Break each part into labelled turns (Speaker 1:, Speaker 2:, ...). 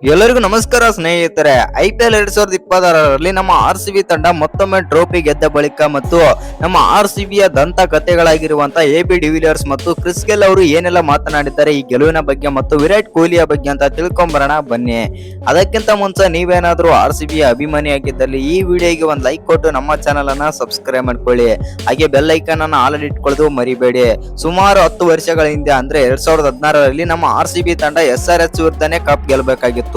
Speaker 1: ಎಲ್ಲರಿಗೂ ನಮಸ್ಕಾರ ಸ್ನೇಹಿತರೆ. IPL 2026ರಲ್ಲಿ ನಮ್ಮ RCB ತಂಡ ಮತ್ತೊಮ್ಮೆ ಟ್ರೋಫಿ ಗೆದ್ದ ಬಳಿಕ ಮತ್ತು ನಮ್ಮ RCB ಯ ದಂತ ಕಥೆಗಳಾಗಿರುವಂತಹ AB ಡಿವಿಲಿಯರ್ಸ್ ಮತ್ತು ಕ್ರಿಸ್ ಗೇಲ್ ಅವರು ಏನೆಲ್ಲ ಮಾತನಾಡಿದ್ದಾರೆ ಈ ಗೆಲುವಿನ ಬಗ್ಗೆ ಮತ್ತು ವಿರಾಟ್ ಕೊಹ್ಲಿಯ ಬಗ್ಗೆ ಅಂತ ತಿಳ್ಕೊಂಬರೋಣ ಬನ್ನಿ. ಅದಕ್ಕಿಂತ ಮುಂಚೆ ನೀವೇನಾದ್ರೂ RCB ಯ ಅಭಿಮಾನಿಯಾಗಿದ್ದಲ್ಲಿ ಈ ವಿಡಿಯೋಗೆ ಒಂದು ಲೈಕ್ ಕೊಟ್ಟು ನಮ್ಮ ಚಾನಲ್ ಅನ್ನ ಸಬ್ಸ್ಕ್ರೈಬ್ ಮಾಡ್ಕೊಳ್ಳಿ. ಹಾಗೆ ಬೆಲ್ ಐಕಾನ್ ಅನ್ನ ಆಲ್ ಇಟ್ಕೊಳ್ಳೋದು ಮರಿಬೇಡಿ. ಸುಮಾರು 10 ವರ್ಷಗಳ ಹಿಂದೆ ಅಂದ್ರೆ 2016ರಲ್ಲಿ ನಮ್ಮ RCB ತಂಡ SRH ವಿರುದ್ಧನೇ ಕಪ್ ಗೆಲ್ಲಬೇಕಾಗಿತ್ತು.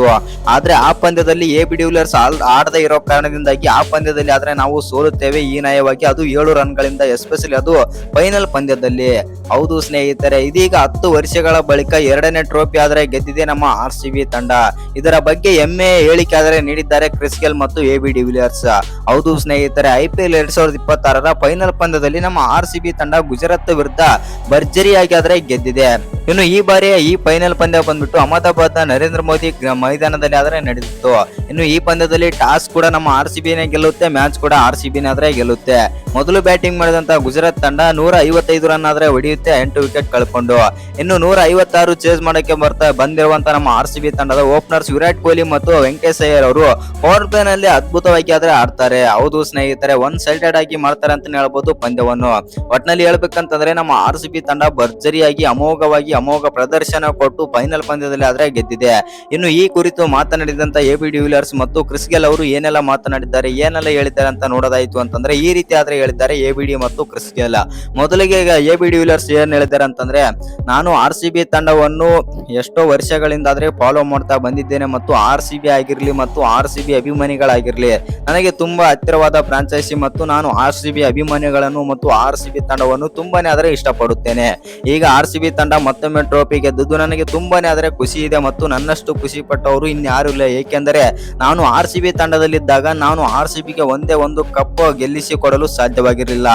Speaker 1: ಆದ್ರೆ ಆ ಪಂದ್ಯದಲ್ಲಿ AB ಡಿವಿಲಿಯರ್ಸ್ ಆಡದೇ ಇರೋ ಕಾರಣದಿಂದಾಗಿ ಆ ಪಂದ್ಯದಲ್ಲಿ ಆದ್ರೆ ನಾವು ಸೋಲುತ್ತೇವೆ ಹೀನಾಯವಾಗಿ. ಅದು 7 ರನ್ಗಳಿಂದ, ಎಸ್ಪೆಷಲಿ ಅದು ಫೈನಲ್ ಪಂದ್ಯದಲ್ಲಿ. ಹೌದು ಸ್ನೇಹಿತರೆ, ಇದೀಗ 10 ವರ್ಷಗಳ ಬಳಿಕ 2ನೇ ಟ್ರೋಫಿ ಆದ್ರೆ ಗೆದ್ದಿದೆ ನಮ್ಮ RCB ತಂಡ. ಇದರ ಬಗ್ಗೆ ಹೆಮ್ಮೆಯ ಹೇಳಿಕೆ ಆದ್ರೆ ನೀಡಿದ್ದಾರೆ ಕ್ರಿಸ್ ಗೇಲ್ ಮತ್ತು AB ಡಿವಿಲಿಯರ್ಸ್. ಹೌದು ಸ್ನೇಹಿತರೆ, IPL 2026ರ ಫೈನಲ್ ಪಂದ್ಯದಲ್ಲಿ ನಮ್ಮ RCB ತಂಡ ಗುಜರಾತ್ ವಿರುದ್ಧ ಭರ್ಜರಿಯಾಗಿ ಆದ್ರೆ ಗೆದ್ದಿದೆ. ಇನ್ನು ಈ ಬಾರಿಯ ಈ ಫೈನಲ್ ಪಂದ್ಯ ಬಂದ್ಬಿಟ್ಟು ಅಹಮದಾಬಾದ್ ನರೇಂದ್ರ ಮೋದಿ ಮೈದಾನದಲ್ಲಿ ಆದ್ರೆ ನಡೆದಿತ್ತು. ಇನ್ನು ಈ ಪಂದ್ಯದಲ್ಲಿ ಟಾಸ್ ಕೂಡ ನಮ್ಮ RCBನೇ ಗೆಲ್ಲುತ್ತೆ, ಮ್ಯಾಚ್ ಕೂಡ RCBನೇ ಆದ್ರೆ ಗೆಲ್ಲುತ್ತೆ. ಮೊದಲು ಬ್ಯಾಟಿಂಗ್ ಮಾಡಿದಂತ ಗುಜರಾತ್ ತಂಡ 155 ರನ್ ಆದ್ರೆ ಹೊಡೆಯುತ್ತೆ, 8 ವಿಕೆಟ್ ಕಳ್ಕೊಂಡು. ಇನ್ನು 156 ಚೇಸ್ ಮಾಡಕ್ಕೆ ಬಂದಿರುವಂತ ನಮ್ಮ RCB ತಂಡದ ಓಪನರ್ಸ್ ವಿರಾಟ್ ಕೊಹ್ಲಿ ಮತ್ತು ವೆಂಕಟೇಶ್ ಅಯ್ಯರ್ ಅವರು ಪವರ್ ಪ್ಲೇ ನಲ್ಲಿ ಅದ್ಭುತವಾಗಿ ಆದ್ರೆ ಆಡ್ತಾರೆ. ಹೌದು ಸ್ನೇಹಿತರೆ, ಒನ್ ಸೈಡೆಡ್ ಆಗಿ ಮಾಡ್ತಾರೆ ಅಂತ ಹೇಳ್ಬೋದು ಪಂದ್ಯವನ್ನು. ಒಟ್ನಲ್ಲಿ ಹೇಳ್ಬೇಕಂತಂದ್ರೆ ನಮ್ಮ RCB ತಂಡ ಭರ್ಜರಿಯಾಗಿ ಅಮೋಘ ಪ್ರದರ್ಶನ ಕೊಟ್ಟು ಫೈನಲ್ ಪಂದ್ಯದಲ್ಲಿ ಆದ್ರೆ ಗೆದ್ದಿದೆ. ಇನ್ನು ಈ ಕುರಿತು ಮಾತನಾಡಿದಂತ AB ಡಿವಿಲಿಯರ್ಸ್ ಮತ್ತು ಕ್ರಿಸ್ ಗೇಲ್ ಅವರು ಏನೆಲ್ಲ ಮಾತನಾಡಿದ್ದಾರೆ, ಏನೆಲ್ಲ ಹೇಳಿದ್ದಾರೆ ಅಂತ ನೋಡೋದಾಯ್ತು ಅಂತಂದ್ರೆ ಈ ರೀತಿ ಆದ್ರೆ ಹೇಳಿದ್ದಾರೆ ABD ಮತ್ತು ಕ್ರಿಸ್ ಗೇಲ್. ಮೊದಲಿಗೆ ಈಗ AB ಡಿವಿಲಿಯರ್ಸ್ ಏನ್ ಹೇಳಿದ್ದಾರೆ ಅಂತಂದ್ರೆ, ನಾನು RCB ತಂಡವನ್ನು ಎಷ್ಟೋ ವರ್ಷಗಳಿಂದ ಆದ್ರೆ ಫಾಲೋ ಮಾಡ್ತಾ ಬಂದಿದ್ದೇನೆ ಮತ್ತು RCB ಆಗಿರ್ಲಿ ಮತ್ತು RCB ಅಭಿಮಾನಿಗಳಾಗಿರ್ಲಿ ನನಗೆ ತುಂಬಾ ಹತ್ತಿರವಾದ ಫ್ರಾಂಚೈಸಿ ಮತ್ತು ನಾನು RCB ಅಭಿಮಾನಿಗಳನ್ನು ಮತ್ತು RCB ತಂಡವನ್ನು ತುಂಬಾನೇ ಆದ್ರೆ ಇಷ್ಟಪಡುತ್ತೇನೆ. ಈಗ RCB ತಂಡ ಮತ್ತೊಮ್ಮೆ ಟ್ರೋಫಿ ಗೆದ್ದುದು ನನಗೆ ತುಂಬಾನೇ ಆದ್ರೆ ಖುಷಿ ಇದೆ ಮತ್ತು ನನ್ನಷ್ಟು ಖುಷಿ ಪಟ್ಟವರು ಇನ್ಯಾರು ಇಲ್ಲ. ಏಕೆಂದರೆ ನಾನು RCB ತಂಡದಲ್ಲಿದ್ದಾಗ ನಾನು RCBಗೆ ಒಂದೇ ಒಂದು ಕಪ್ ಗೆಲ್ಲಿಸಿ ಕೊಡಲು ಸಾಧ್ಯವಾಗಿರಲಿಲ್ಲ.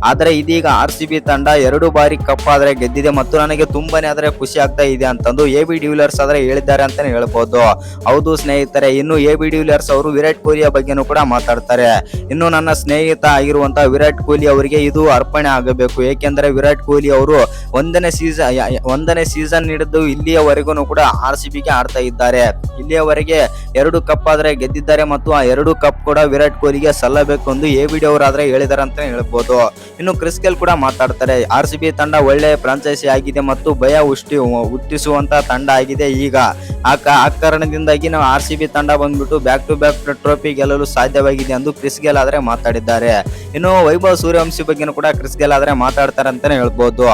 Speaker 1: ಆದರೆ ಇದೀಗ RCB ತಂಡ 2 ಬಾರಿ ಕಪ್ ಆದ್ರೆ ಗೆದ್ದಿದೆ ಮತ್ತು ನನಗೆ ತುಂಬಾನೇ ಆದ್ರೆ ಖುಷಿ ಆಗ್ತಾ ಇದೆ ಅಂತಂದು AB ಡಿವಿಲಿಯರ್ಸ್ ಆದ್ರೆ ಹೇಳಿದ್ದಾರೆ ಅಂತಾನೆ ಹೇಳ್ಬೋದು. ಹೌದು ಸ್ನೇಹಿತರೆ, ಇನ್ನು AB ಡಿವಿಲಿಯರ್ಸ್ ಅವರು ವಿರಾಟ್ ಕೊಹ್ಲಿಯ ಬಗ್ಗೆನೂ ಕೂಡ ಮಾತಾಡ್ತಾರೆ. ಇನ್ನು ನನ್ನ ಸ್ನೇಹಿತ ಆಗಿರುವಂತಹ ವಿರಾಟ್ ಕೊಹ್ಲಿ ಅವರಿಗೆ ಇದು ಅರ್ಪಣೆ ಆಗಬೇಕು. ಏಕೆಂದರೆ ವಿರಾಟ್ ಕೊಹ್ಲಿ ಅವರು ಒಂದನೇ ಸೀಸನ್ ಹಿಡಿದು ಇಲ್ಲಿಯವರೆಗೂ ಕೂಡ RCBಗೆ ಆಡ್ತಾ ಇದ್ದಾರೆ. ಇಲ್ಲಿಯವರೆಗೆ 2 ಕಪ್ ಆದ್ರೆ ಗೆದ್ದಿದ್ದಾರೆ ಮತ್ತು ಆ 2 ಕಪ್ ಕೂಡ ವಿರಾಟ್ ಕೊಹ್ಲಿಗೆ ಸಲ್ಲಬೇಕು ಎಂದು ABD ಅವರಾದ್ರೆ ಹೇಳಿದ್ದಾರೆ ಅಂತ ಹೇಳ್ಬೋದು. ಇನ್ನು ಕ್ರಿಸ್ ಗೇಲ್ ಕೂಡ ಮಾತಾಡ್ತಾರೆ, RCB ತಂಡ ಒಳ್ಳೆ ಫ್ರಾಂಚೈಸಿ ಆಗಿದೆ ಮತ್ತು ಭಯ ಹುಟ್ಟಿಸುವಂತ ತಂಡ ಆಗಿದೆ. ಈಗ ಆ ಕಾರಣದಿಂದಾಗಿ ನಾವು RCB ತಂಡ ಬಂದ್ಬಿಟ್ಟು ಬ್ಯಾಕ್ ಟು ಬ್ಯಾಕ್ ಟ್ರೋಫಿ ಗೆಲ್ಲಲು ಸಾಧ್ಯವಾಗಿದೆ ಎಂದು ಕ್ರಿಸ್ ಗೇಲ್ ಆದ್ರೆ ಮಾತಾಡಿದ್ದಾರೆ. ಇನ್ನು ವೈಭವ್ ಸೂರ್ಯವಂಶಿ ಬಗ್ಗೆನೂ ಕೂಡ ಕ್ರಿಸ್ ಗೇಲ್ ಆದ್ರೆ ಮಾತಾಡ್ತಾರೆ ಅಂತಾನೆ ಹೇಳ್ಬೋದು.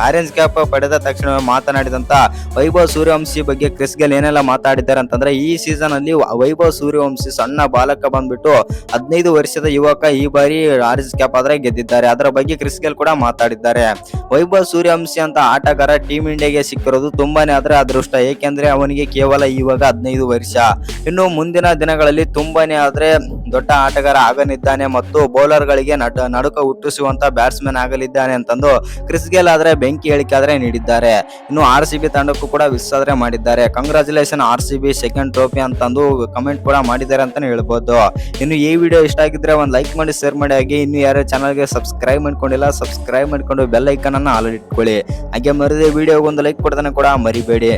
Speaker 1: ಆರೆಂಜ್ ಕ್ಯಾಪ್ ಪಡೆದ ತಕ್ಷಣ ಮಾತನಾಡಿದಂತ ವೈಭವ್ ಸೂರ್ಯವಂಶಿ ಬಗ್ಗೆ ಕ್ರಿಸ್ ಗೇಲ್ ಏನೆಲ್ಲ ಮಾತಾಡಿದ್ದಾರೆ ಅಂತಂದ್ರೆ, ಈ ಸೀಸನ್ ಅಲ್ಲಿ ವೈಭವ್ ಸೂರ್ಯವಂಶಿ ಸಣ್ಣ ಬಾಲಕ ಬಂದ್ಬಿಟ್ಟು 15 ವರ್ಷದ ಯುವಕ ಈ ಬಾರಿ ಆರೆಂಜ್ ಕ್ಯಾಪ್ ಆದ್ರೆ ಗೆದ್ದಿದ್ದಾರೆ. ಅದರ ಬಗ್ಗೆ ಕ್ರಿಸ್ ಗೇಲ್ ಕೂಡ ಮಾತಾಡಿದ್ದಾರೆ. ವೈಭವ್ ಸೂರ್ಯವಂಶಿ ಅಂತ ಆಟಗಾರ ಟೀಮ್ ಇಂಡಿಯಾಗೆ ಸಿಕ್ಕಿರೋದು ತುಂಬಾನೇ ಆದ್ರೆ ಅದೃಷ್ಟ. ಏಕೆಂದ್ರೆ ಅವನಿಗೆ ಕೇವಲ ಇವಾಗ 15 ವರ್ಷ. ಇನ್ನು ಮುಂದಿನ ದಿನಗಳಲ್ಲಿ ತುಂಬಾನೇ ಆದ್ರೆ ದೊಡ್ಡ ಆಟಗಾರ ಆಗಲಿದ್ದಾನೆ ಮತ್ತು ಬೌಲರ್ ಗಳಿಗೆ ನಡುಕ ಹುಟ್ಟಿಸುವಂತ ಬ್ಯಾಟ್ಸ್ಮನ್ ಆಗಲಿದ್ದಾನೆ ಅಂತಂದು ಕ್ರಿಸ್ ಗೇಲ್ ಆದ್ರೆ ಬೆಂಕಿ ಹೇಳಿಕೆ ಆದ್ರೆ ನೀಡಿದ್ದಾರೆ. ಇನ್ನು RCB ತಂಡಕ್ಕೂ ಕೂಡ ವಿಶ್ ಆದ್ರೆ ಮಾಡಿದ್ದಾರೆ. ಕಂಗ್ರಾಚುಲೇಷನ್ RCB ಸೆಕೆಂಡ್ ಟ್ರೋಫಿ ಅಂತಂದು ಕಮೆಂಟ್ ಕೂಡ ಮಾಡಿದ್ದಾರೆ ಅಂತಾನೆ ಹೇಳ್ಬೋದು. ಇನ್ನು ಈ ವಿಡಿಯೋ ಇಷ್ಟ ಆಗಿದ್ರೆ ಒಂದು ಲೈಕ್ ಮಾಡಿ, ಶೇರ್ ಮಾಡಿ. ಹಾಗೆ ಇನ್ನು ಯಾರು ಚಾನಲ್ಗೆ ಸಬ್ಸ್ಕ್ರೈಬ್ ಮಾಡ್ಕೊಂಡಿಲ್ಲ ಸಬ್ಸ್ಕ್ರೈಬ್ ಮಾಡ್ಕೊಂಡು ಬೆಲ್ ಐಕಾನ್ ಅನ್ನ ಆಲ್ ಇಟ್ಕೊಳ್ಳಿ. ಹಾಗೆ ಮರಿದೇ ವಿಡಿಯೋಗೆ ಒಂದು ಲೈಕ್ ಕೊಡೋದನ್ನ ಕೂಡ ಮರಿಬೇಡಿ.